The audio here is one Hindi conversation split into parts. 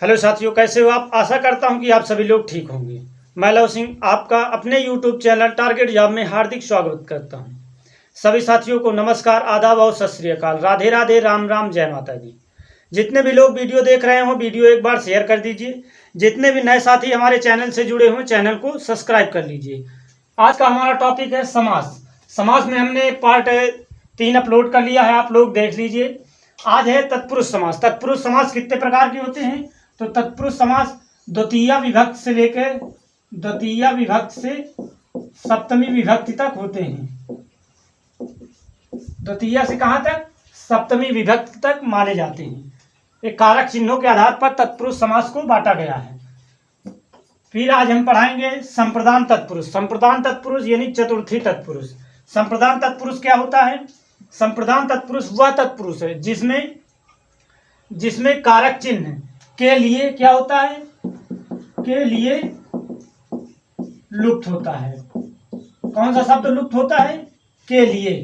हेलो साथियों, कैसे हो आप। आशा करता हूं कि आप सभी लोग ठीक होंगे। मैं लव सिंह आपका अपने यूट्यूब चैनल टारगेट जॉब में हार्दिक स्वागत करता हूं। सभी साथियों को नमस्कार, आदाब और सत श्री अकाल, राधे राधे, राम राम, जय माता दी। जितने भी लोग वीडियो देख रहे हो वीडियो एक बार शेयर कर दीजिए। जितने भी नए साथी हमारे चैनल से जुड़े हुए चैनल को सब्सक्राइब कर लीजिए। आज का हमारा टॉपिक है समास। समास में हमने पार्ट 3 अपलोड कर लिया है, आप लोग देख लीजिए। आज है तत्पुरुष समास। तत्पुरुष समास कितने प्रकार के होते हैं? तो तत्पुरुष समास द्वितीय विभक्ति से लेकर द्वितीय विभक्ति से सप्तमी विभक्ति तक होते हैं। द्वितीय से कहां तक? सप्तमी विभक्ति तक माने जाते हैं। एक कारक चिन्हों के आधार पर तत्पुरुष समास को बांटा गया है। फिर आज हम पढ़ाएंगे संप्रदान तत्पुरुष। संप्रदान तत्पुरुष यानी चतुर्थी तत्पुरुष। संप्रदान तत्पुरुष क्या होता है? संप्रदान तत्पुरुष वह तत्पुरुष है जिसमें कारक चिन्ह के लिए क्या होता है? के लिए लुप्त होता है। कौन सा शब्द लुप्त होता है? के लिए।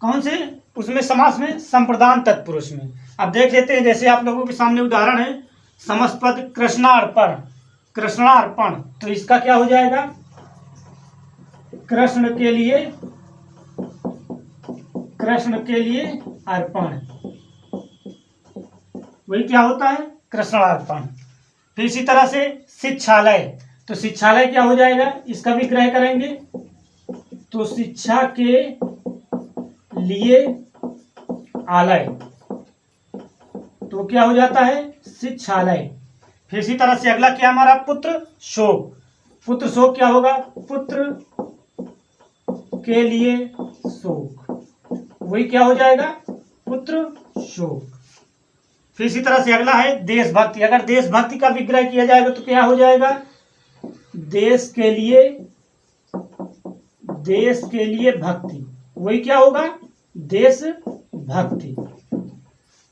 कौन से? उसमें समास में संप्रदान तत्पुरुष में। अब देख लेते हैं, जैसे आप लोगों के सामने उदाहरण है समस्पद कृष्णार्पण। कृष्णार्पण, तो इसका क्या हो जाएगा? कृष्ण के लिए अर्पण। वही क्या होता है? कृष्णार्पण। फिर इसी तरह से शिक्षालय, तो शिक्षालय क्या हो जाएगा? इसका विग्रह करेंगे तो शिक्षा के लिए आलय, तो क्या हो जाता है? शिक्षालय। फिर इसी तरह से अगला क्या हमारा? पुत्र शोक। पुत्र शोक क्या होगा? पुत्र के लिए शोक, वही क्या हो जाएगा? पुत्र शोक। फिर इसी तरह से अगला है देशभक्ति। अगर देशभक्ति का विग्रह किया जाएगा तो क्या हो जाएगा? देश के लिए भक्ति, वही क्या होगा? देशभक्ति।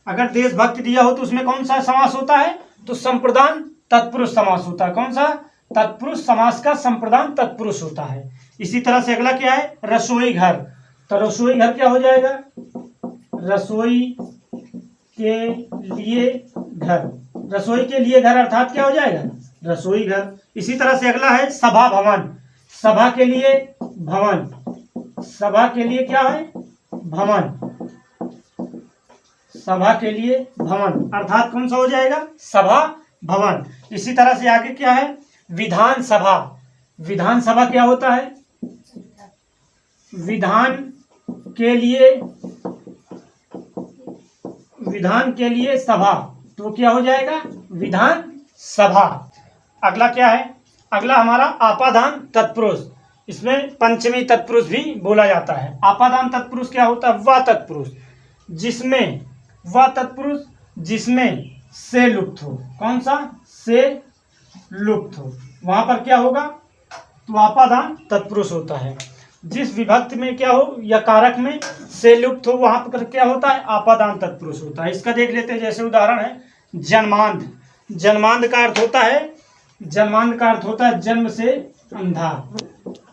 अगर देशभक्ति दिया हो तो उसमें कौन सा समास होता है? तो संप्रदान तत्पुरुष समास होता है। कौन सा? तत्पुरुष समास का संप्रदान तत्पुरुष होता है। इसी तरह से अगला क्या है? रसोई घर। तो रसोई घर क्या हो जाएगा? रसोई के लिए घर। रसोई के लिए घर अर्थात क्या हो जाएगा? रसोई घर। इसी तरह से अगला है सभा भवन। सभा के लिए भवन। सभा के लिए क्या है? भवन। सभा के लिए भवन अर्थात कौन सा हो जाएगा? सभा भवन। इसी तरह से आगे क्या है? विधान सभा। विधान सभा क्या होता है? विधान के लिए सभा, तो क्या हो जाएगा? विधान सभा। अगला क्या है? अगला हमारा आपादान तत्पुरुष। इसमें पंचमी तत्पुरुष भी बोला जाता है। आपादान तत्पुरुष क्या होता है? वह तत्पुरुष जिसमें से लुप्त हो। कौन सा? से लुप्त हो, वहां पर क्या होगा? तो आपादान तत्पुरुष होता है। जिस विभक्ति में क्या हो या कारक में से लुप्त हो, वहां पर क्या होता है? आपादान तत्पुरुष होता है। इसका देख लेते हैं, जैसे उदाहरण है जन्मांध। जन्मांध का अर्थ होता है जन्म से अंधा।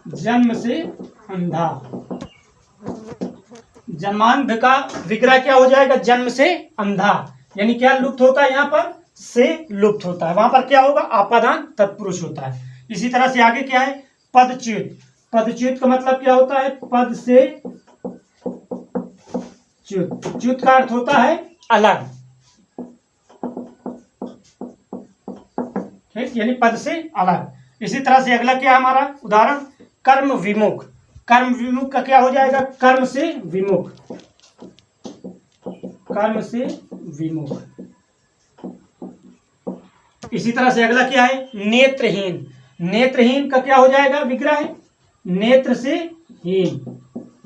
जन्म से अंधा। जन्मांध का विग्रह क्या हो जाएगा? जन्म से अंधा, यानी क्या लुप्त होता है? यहाँ पर से लुप्त होता है, वहां पर क्या होगा? आपादान तत्पुरुष होता है। इसी तरह से आगे क्या है? पदच्युत। पदच्युत का मतलब क्या होता है? पद से च्युत। च्युत का अर्थ होता है अलग, ठीक, यानी पद से अलग। इसी तरह से अगला क्या है हमारा उदाहरण? कर्म विमुख। कर्म विमुख का क्या हो जाएगा? कर्म से विमुख। कर्म से विमुख। इसी तरह से अगला क्या है? नेत्रहीन। नेत्रहीन का क्या हो जाएगा? विग्रह नेत्र से हीन।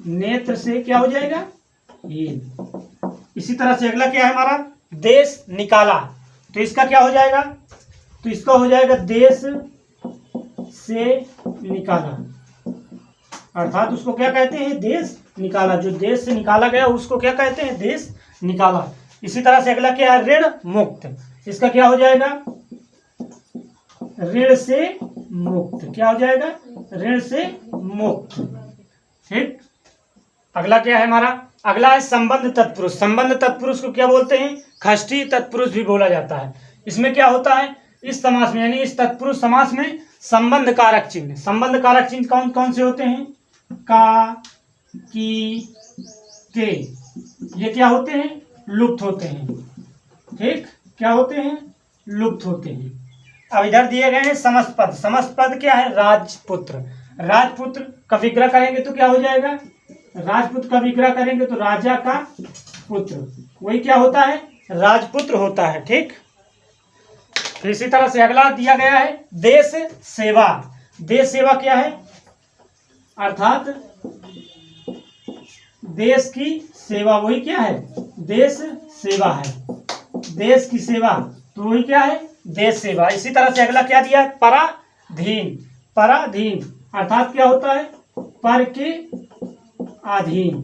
नेत्र से क्या हो जाएगा? हीन। इसी तरह से अगला क्या है हमारा? देश निकाला। तो इसका क्या हो जाएगा? तो इसका हो जाएगा देश से निकाला, अर्थात उसको क्या कहते हैं? देश निकाला। जो देश से निकाला गया उसको क्या कहते हैं? देश निकाला। इसी तरह से अगला क्या है? ऋण मुक्त। इसका क्या हो जाएगा? ऋण से मुक्त। क्या हो जाएगा? ऋण से मुक्त, ठीक। अगला क्या है हमारा? अगला है संबंध तत्पुरुष। संबंध तत्पुरुष को क्या बोलते हैं? षष्ठी तत्पुरुष भी बोला जाता है। इसमें क्या होता है, इस समास में यानी इस तत्पुरुष समास में संबंध कारक चिन्ह, संबंध कारक चिन्ह कौन कौन से होते हैं, का, की, के, ये क्या होते हैं, लुप्त होते हैं। ठीक, क्या होते हैं, लुप्त होते हैं। अब इधर दिए गए हैं समस्त पद, समस्त पद क्या है, राजपुत्र, राजपुत्र का विग्रह करेंगे तो क्या हो जाएगा, राजपुत्र का विग्रह करेंगे तो राजा का पुत्र, वही क्या होता है, राजपुत्र होता है। ठीक, तो इसी तरह से अगला दिया गया है देश सेवा। देश सेवा क्या है, अर्थात देश की सेवा, वही क्या है, देश सेवा है, देश की सेवा, तो वही क्या है, देश सेवा। इसी तरह से अगला क्या दिया है, पराधीन, पराधीन अर्थात क्या होता है, पर के अधीन,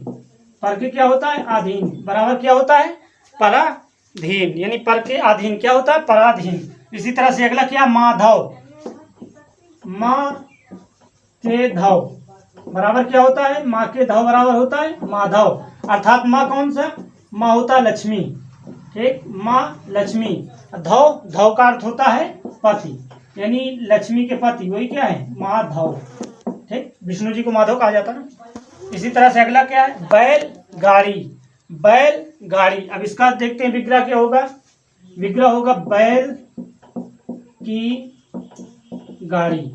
पर के क्या होता है, अधीन, बराबर क्या होता है, पराधीन, यानी पर के अधीन क्या होता है, पराधीन। इसी तरह से अगला क्या, माधव, माँ के धव बराबर क्या होता है, माँ के धव बराबर होता है माधव, अर्थात माँ कौन सा, माँ होता है लक्ष्मी। ठीक, माँ लक्ष्मी, धव, धव का अर्थ होता है पति, यानी लक्ष्मी के पति, वही क्या है, माधव। ठीक, विष्णु जी को माधव कहा जाता है ना। इसी तरह से अगला क्या है, बैल गाड़ी, बैल गाड़ी। अब इसका देखते हैं विग्रह क्या होगा, विग्रह होगा बैल की गाड़ी,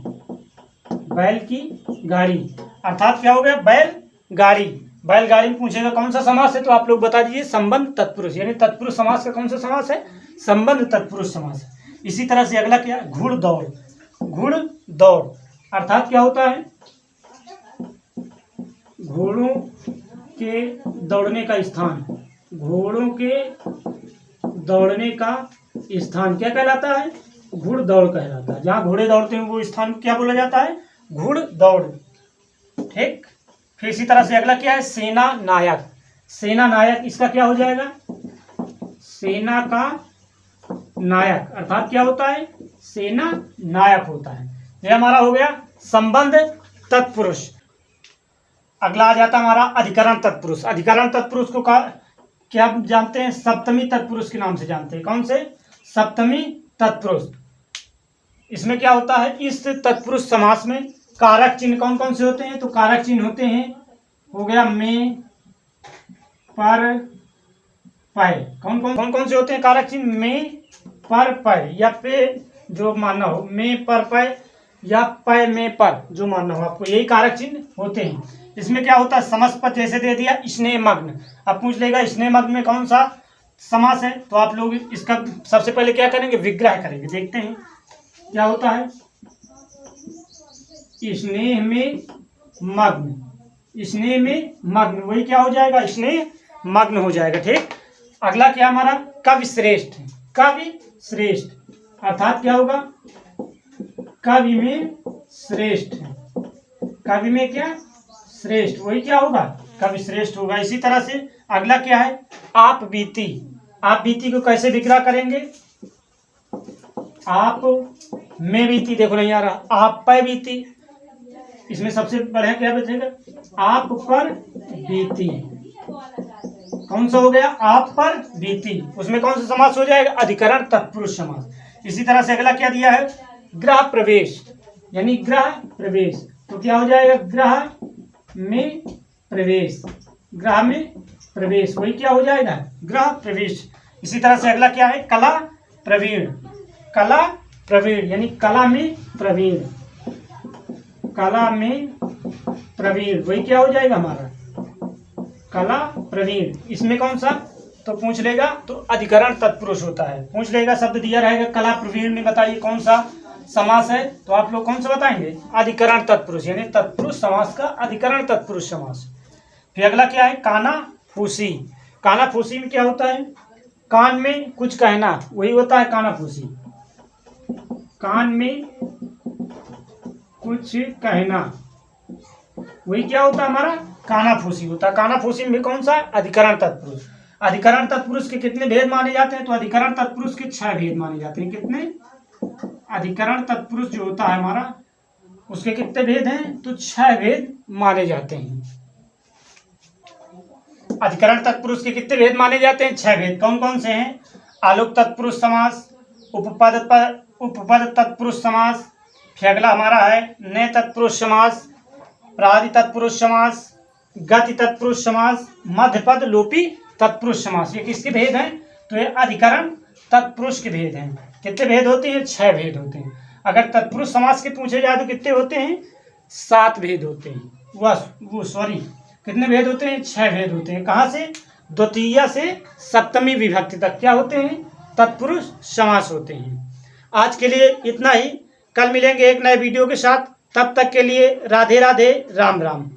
बैल की गाड़ी अर्थात क्या हो गया, बैल गाड़ी। बैलगाड़ी में पूछेगा कौन सा समास है, तो आप लोग बता दीजिए, संबंध तत्पुरुष, यानी तत्पुरुष समास का कौन सा समास है, संबंध तत्पुरुष समास है। इसी तरह से अगला क्या, घुड़दौड़, घुड़दौड़ अर्थात क्या होता है, घोड़ों के दौड़ने का स्थान, घोड़ों के दौड़ने का स्थान क्या कहलाता है, घुड़दौड़ कहलाता है। जहाँ घोड़े दौड़ते हैं वो स्थान क्या बोला जाता है, घुड़दौड़। ठीक, फिर इसी तरह से अगला क्या है, सेना नायक, सेना नायक इसका क्या हो जाएगा, सेना का नायक अर्थात क्या होता है, सेना नायक होता है। ये हमारा हो गया संबंध तत्पुरुष। अगला आ जाता हमारा अधिकरण तत्पुरुष। अधिकरण तत्पुरुष को क्या जानते हैं, सप्तमी तत्पुरुष के नाम से जानते हैं। कौन से, सप्तमी तत्पुरुष। इसमें क्या होता है, इस तत्पुरुष समास में कारक चिन्ह कौन कौन से होते हैं, तो कारक चिन्ह होते हैं, हो गया में, पर, पय। कौन कौन से होते हैं कारक चिन्ह, में, पर, पय, या पे जो मानना हो, में, पर, पय, या पय में पर जो मानना हो आपको, यही कारक चिन्ह होते हैं। इसमें क्या होता है, समस्त पद जैसे दे दिया, स्नेह मग्न। अब पूछ लेगा स्नेह मग्न में कौन सा समास है, तो आप लोग इसका सबसे पहले क्या करेंगे, विग्रह करेंगे। देखते हैं क्या होता है, स्नेह में मग्न, स्नेह में मग्न, वही क्या हो जाएगा, स्नेह मग्न हो जाएगा। ठीक, अगला क्या हमारा, कवि श्रेष्ठ, कवि श्रेष्ठ अर्थात क्या होगा, कवि में श्रेष्ठ, कवि में क्या श्रेष्ठ, वही क्या होगा, कवि श्रेष्ठ होगा। इसी तरह से अगला क्या है, आप बीती। आप बीती को कैसे विग्रह करेंगे, आप में बीती, देखो नहीं आ रहा, आप पर बीती, इसमें सबसे बढ़िया क्या बचेगा, आप पर बीती। कौन सा हो गया, आप पर बीती, उसमें कौन सा समास हो जाएगा, अधिकरण तत्पुरुष समास। इसी तरह से अगला क्या दिया है, ग्रह प्रवेश, यानी ग्रह प्रवेश, तो क्या हो जाएगा, ग्रह में प्रवेश, ग्रह में प्रवेश, वही क्या हो जाएगा, ग्रह प्रवेश। इसी तरह से अगला क्या है, कला प्रवीण, कला प्रवीण यानी कला में प्रवीण, कला में प्रवीण, वही क्या हो जाएगा हमारा, कला प्रवीण। इसमें कौन सा, तो पूछ लेगा तो अधिकरण तत्पुरुष होता है, पूछ लेगा शब्द दिया रहेगा कला प्रवीण में, बताइए कौन सा समास है, तो आप लोग कौन सा बताएंगे, अधिकरण तत्पुरुष, यानी तत्पुरुष समास का अधिकरण तत्पुरुष समास। फिर अगला क्या है, काना फूसी। काना फूसी में क्या होता है, कान में कुछ कहना, वही होता है काना फूसी, कान में कुछ कहना, वही क्या होता है हमारा, काना फूसी होता है। काना फूसी में कौन सा, अधिकरण तत्पुरुष। अधिकरण तत्पुरुष के कितने भेद माने जाते हैं, तो अधिकरण तत्पुरुष के 6 भेद माने जाते हैं। कितने, अधिकरण तत्पुरुष जो होता है हमारा, उसके कितने भेद हैं, तो 6 भेद माने जाते हैं। अधिकरण तत्पुरुष के कितने भेद माने जाते हैं, 6 भेद। कौन कौन से हैं, आलोक तत्पुरुष समास, उपपद तत्पुरुष समास, फिर अगला हमारा है नए तत्पुरुष समास, प्रादि तत्पुरुष समास, गति तत्पुरुष समास, मध्यपद लोपी तत्पुरुष समास। ये किसके भेद हैं? तो ये अधिकरण तत्पुरुष के भेद हैं। कितने भेद होते हैं? 6 भेद होते हैं। अगर तत्पुरुष समास के पूछे जाए तो कितने होते हैं? 7 भेद होते हैं। वो सॉरी, कितने भेद होते हैं? 6 भेद होते हैं। कहाँ से? द्वितीया से सप्तमी विभक्ति तक क्या होते हैं? तत्पुरुष समास होते हैं। आज के लिए इतना ही। कल मिलेंगे एक नए वीडियो के साथ। तब तक के लिए राधे राधे, राम राम।